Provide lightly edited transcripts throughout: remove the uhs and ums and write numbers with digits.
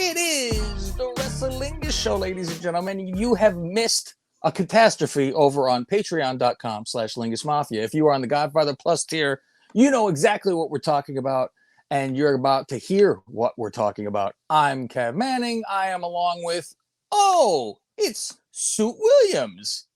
It is the Wrestlingus show, ladies and gentlemen. You have missed a catastrophe over on patreon.com/Lingus Mafia. If you are on the Godfather Plus tier, you know exactly what we're talking about, and you're about to hear what we're talking about. I'm Kev Manning. I am along with, it's Suit Williams.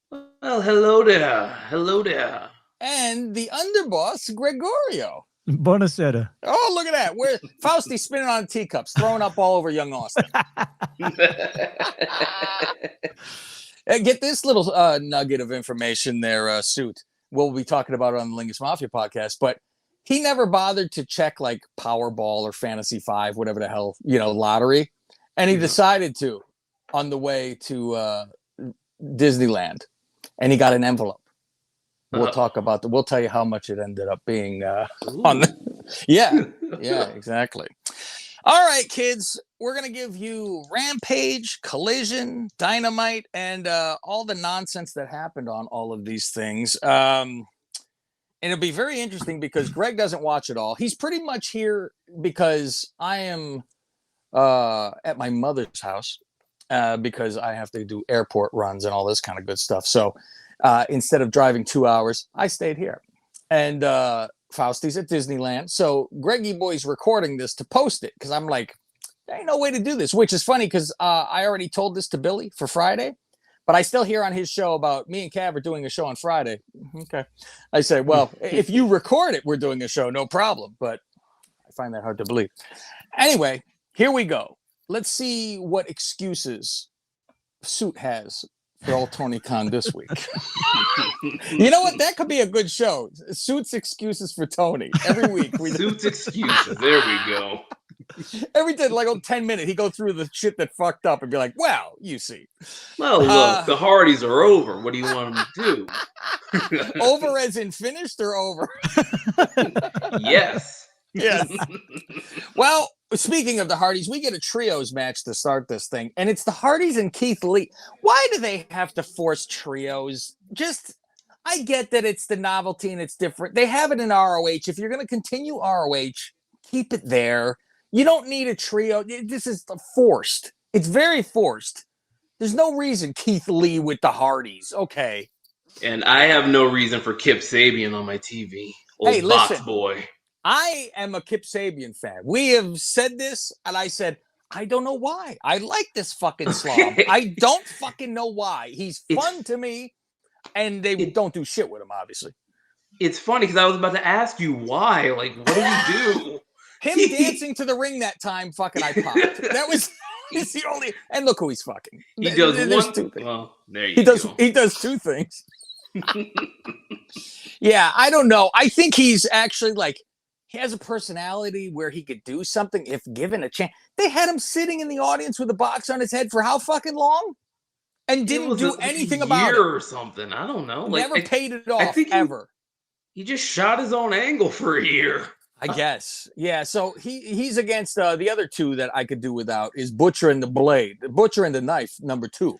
Well, hello there. Hello there. And the underboss, Gregorio. Buonasera. Oh, look at that. We're Fausti spinning on teacups, throwing up all over young Austin. Get this little nugget of information there, Suit. We'll be talking about it on the Lingus Mafia podcast, but he never bothered to check like Powerball or Fantasy 5, whatever the hell, lottery. And he decided to on the way to Disneyland, and he got an envelope. We'll talk about we'll tell you how much it ended up being on the yeah, exactly. All right, kids, we're going to give you Rampage, Collision, Dynamite, and all the nonsense that happened on all of these things. And it'll be very interesting because Greg doesn't watch it all. He's pretty much here because I am at my mother's house because I have to do airport runs and all this kind of good stuff. So instead of driving 2 hours, I stayed here. And Fausti's at Disneyland. So Greggy Boy's recording this to post it because I'm like, there ain't no way to do this, which is funny because I already told this to Billy for Friday, but I still hear on his show about me and Cav are doing a show on Friday. Okay. I say, well, if you record it, we're doing a show, no problem. But I find that hard to believe. Anyway, here we go. Let's see what excuses Suit has for old Tony Khan this week. You know what? That could be a good show. Suit's excuses for Tony. Every week. Suit's excuses. There we go. Every time, like 10 minutes, he go through the shit that fucked up and be like, well, you see. Well, look, the Hardys are over. What do you want them to do? Over as in finished or over? Yes. Yes. Well, speaking of the Hardys, we get a trios match to start this thing, and it's the Hardys and Keith Lee. Why do they have to force trios? I get that it's the novelty and it's different. They have it in ROH. If you're going to continue ROH, keep it there. You don't need a trio. This is forced. It's very forced. There's no reason Keith Lee with the Hardys. Okay. And I have no reason for Kip Sabian on my TV. Old box boy. I am a Kip Sabian fan. We have said this, and I said, I don't know why. I like this fucking slob. I don't fucking know why. He's fun to me, and they don't do shit with him, obviously. It's funny, because I was about to ask you why. Like, what did he do? Him dancing to the ring that time, fucking I popped. That was he's the only, and look who he's fucking. He does one two things. Well, there you go. He does two things. Yeah, I don't know. I think he's actually he has a personality where he could do something if given a chance. They had him sitting in the audience with a box on his head for how fucking long? And didn't do anything about it. Or something. I don't know. Never paid it off, ever. He just shot his own angle for a year. I guess. Yeah, so he's against the other two that I could do without is Butcher and the Blade. Butcher and the Knife, number 2.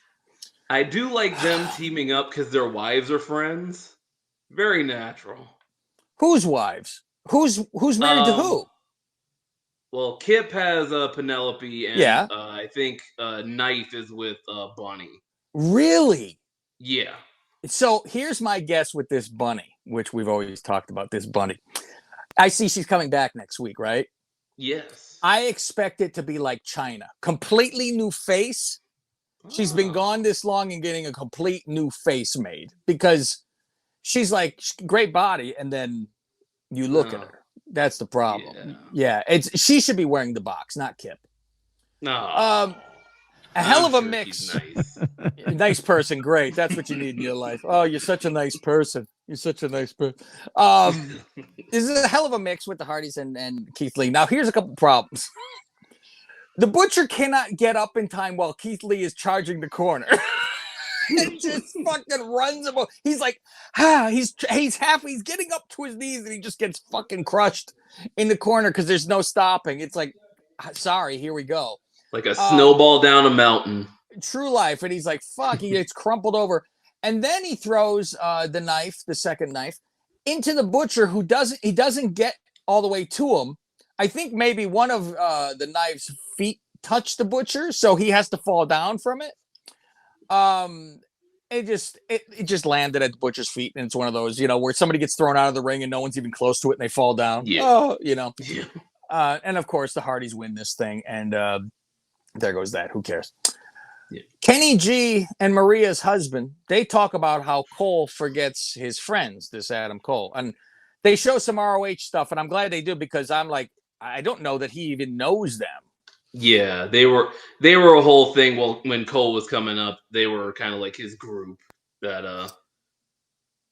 I do like them teaming up because their wives are friends. Very natural. Whose wives? Who's married to who? Well, Kip has Penelope, and I think Knife is with Bunny. Really? Yeah. So here's my guess with this Bunny, which we've always talked about, this Bunny. I see she's coming back next week, right? Yes. I expect it to be like China. Completely new face. She's been gone this long and getting a complete new face made because she's like great body, and then you look at her. That's the problem. Yeah, she should be wearing the box, not Kip. No. A hell of a mix. Nice. Nice person, great. That's what you need in your life. Oh, you're such a nice person. You're such a nice person. This is a hell of a mix with the Hardys and Keith Lee. Now, here's a couple problems. The Butcher cannot get up in time while Keith Lee is charging the corner. It just fucking runs him. He's like, he's getting up to his knees and he just gets fucking crushed in the corner because there's no stopping. It's like, sorry, here we go. Like a snowball down a mountain. True life. And he's like, fuck, he gets crumpled over. And then he throws the second knife, into the Butcher, who doesn't get all the way to him. I think maybe one of the knife's feet touch the Butcher, so he has to fall down from it. It just landed at the Butcher's feet, and it's one of those, where somebody gets thrown out of the ring and no one's even close to it, and they fall down. Yeah. Oh, Yeah. And of course the Hardys win this thing, and there goes that. Who cares? Yeah. Kenny G and Maria's husband, they talk about how Cole forgets his friends, this Adam Cole. And they show some ROH stuff, and I'm glad they do, because I'm like, I don't know that he even knows them. Yeah, they were a whole thing. Well, when Cole was coming up, they were kind of like his group.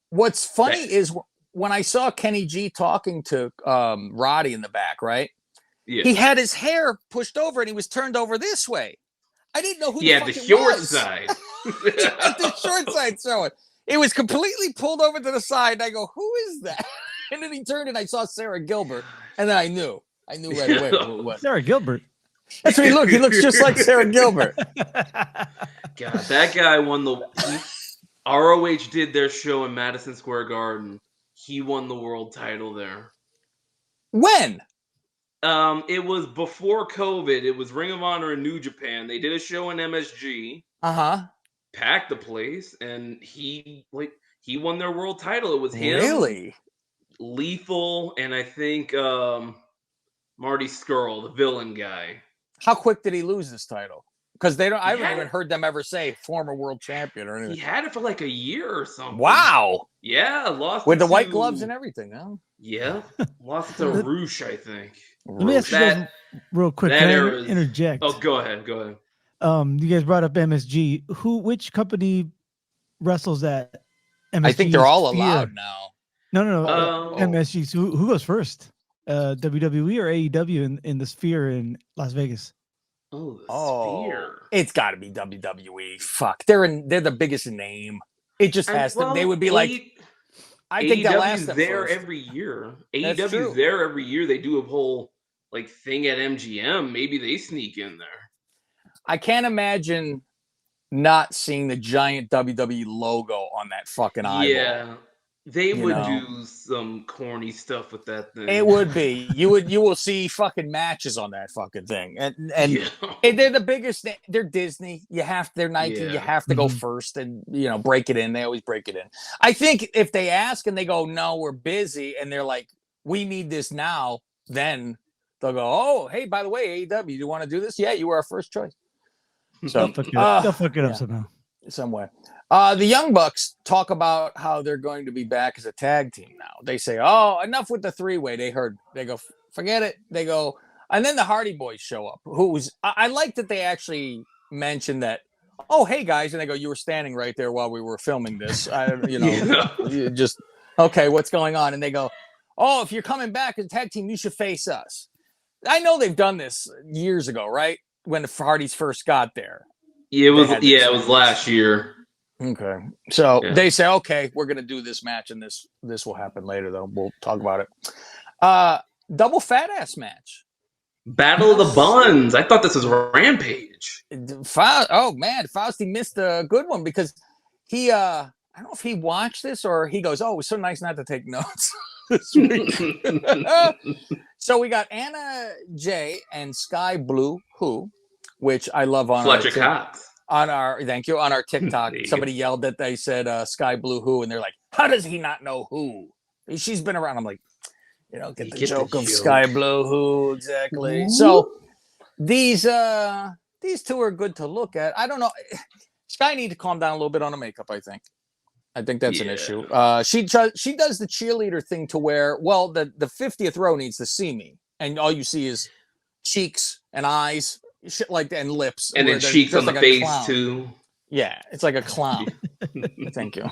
What's funny is when I saw Kenny G talking to Roddy in the back, right? Yeah. He had his hair pushed over and he was turned over this way. I didn't know who the fuck the it short was. side. The short side showing. It was completely pulled over to the side. And I go, who is that? And then he turned and I saw Sarah Gilbert. And then I knew right away who it was. Sarah Gilbert. That's what he looked. He looks just like Sarah Gilbert. God, that guy won ROH did their show in Madison Square Garden. He won the world title there. When? It was before COVID. It was Ring of Honor in New Japan. They did a show in MSG. Packed the place, and he won their world title. It was him, really, Lethal, and I think Marty Scurll, the villain guy. How quick did he lose this title? Because I haven't even heard them ever say former world champion or anything. He had it for like a year or something. Wow. Yeah, lost with the white gloves and everything, huh? Yeah, lost to Roosh, I think. Let me ask you guys real quick. Can I interject? Oh, go ahead. You guys brought up MSG. Which company wrestles at MSG? I think they're all allowed now. No. MSG. So who goes first? WWE or AEW in the Sphere in Las Vegas? Sphere. It's got to be WWE. Fuck, they're the biggest name. It just has to. They would be like. I think they'll ask them there first. every year. AEW's there every year. They do a whole thing at MGM. Maybe they sneak in there. I can't imagine not seeing the giant WWE logo on that fucking eyeball. Yeah. They would do some corny stuff with that thing. It would be. You will see fucking matches on that fucking thing. And they're the biggest. They're Disney. They're Nike. You have to go first and break it in. They always break it in. I think if they ask and they go, no, we're busy, and they're like, we need this now, then they'll go, oh, hey, by the way, AEW, do you want to do this? Yeah, you were our first choice. So they'll fuck it up somehow. Some way. The Young Bucks talk about how they're going to be back as a tag team now. They say, oh, enough with the three-way. They go, forget it. They go, and then the Hardy Boys show up, I like that they actually mentioned that, oh, hey, guys. And they go, you were standing right there while we were filming this. You just, okay, what's going on? And they go, oh, if you're coming back as a tag team, you should face us. I know they've done this years ago, right? When the Hardys first got there. It was last year. Okay. So they say, okay, we're going to do this match, and this will happen later, though. We'll talk about it. Double fat ass match. Battle of the Buns. I thought this was Rampage. Oh, man. Fausti missed a good one because he, I don't know if he watched this or he goes, oh, it was so nice not to take notes this week. So we got Anna J and Sky Blue, which I love on Fletcher Cox. On our TikTok, somebody yelled that they said Sky Blue who, and they're like, how does he not know who? She's been around. I'm like, get the joke of Sky Blue who exactly. Ooh. So these two are good to look at. I don't know. Sky need to calm down a little bit on the makeup. I think that's an issue. She does the cheerleader thing to where, well, the 50th row needs to see me, and all you see is cheeks and eyes. Shit like that, and lips, and then cheeks on the face too. Yeah, it's like a clown. Thank you.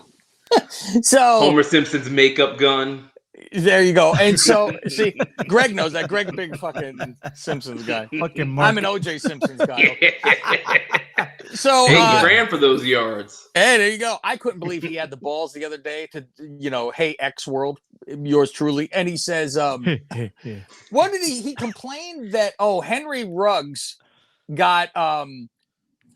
So Homer Simpson's makeup gun. There you go. And so see, Greg knows that. Greg, big fucking Simpsons guy. Fucking I'm an OJ Simpsons guy. So he ran for those yards. Hey, there you go. I couldn't believe he had the balls the other day to, hey, X World, yours truly. And he says, what did he complained that, Henry Ruggs got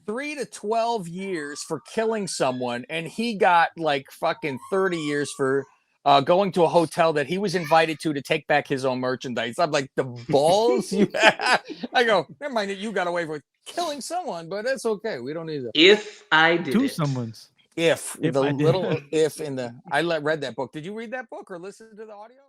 3 to 12 years for killing someone, and he got like fucking 30 years for going to a hotel that he was invited to take back his own merchandise. I'm like, the balls you have. I go, never mind that you got away with killing someone, but that's okay. We don't need to. If I did to it. someone's. If the little if in the I read that book. Did you read that book or listen to the audio?